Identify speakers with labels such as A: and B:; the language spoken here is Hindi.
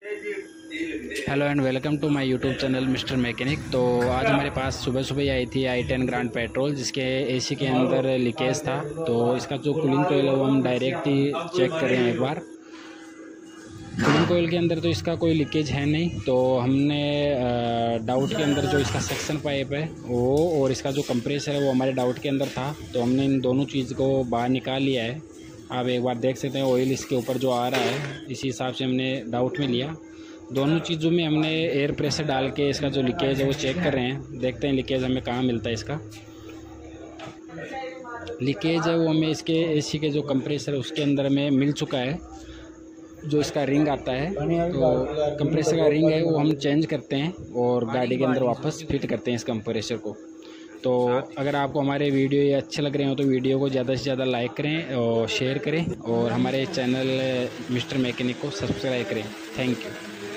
A: Hello and welcome to my YouTube channel mister mechanic. तो आज हमारे पास सुबह सुबह ही आई थी i10 ग्रांड पेट्रोल, जिसके एसी के अंदर लीकेज था। तो इसका जो कूलिंग कोयल है वो हम डायरेक्ट ही चेक करें एक बार। कूलिंग कोयल के अंदर तो इसका कोई लीकेज है नहीं। तो हमने डाउट के अंदर जो इसका सक्शन पाइप है वो और इसका जो कंप्रेसर है वो हमारे डाउट के अंदर था। तो हमने इन दोनों चीज़ को बाहर निकाल लिया है। आप एक बार देख सकते हैं ऑयल इसके ऊपर जो आ रहा है, इसी हिसाब से हमने डाउट में लिया। दोनों चीज़ों में हमने एयर प्रेशर डाल के इसका जो लीकेज है वो चेक कर रहे हैं। देखते हैं लीकेज हमें कहाँ मिलता है। इसका लीकेज है वो हमें इसके एसी के जो कंप्रेसर है उसके अंदर में मिल चुका है। जो इसका रिंग आता है, तो कंप्रेसर का रिंग है वो हम चेंज करते हैं और गाड़ी के अंदर वापस फिट करते हैं इस कंप्रेसर को। तो अगर आपको हमारे वीडियो ये अच्छे लग रहे हो तो वीडियो को ज़्यादा से ज़्यादा लाइक करें और शेयर करें और हमारे चैनल मिस्टर मैकेनिक को सब्सक्राइब करें। Thank you.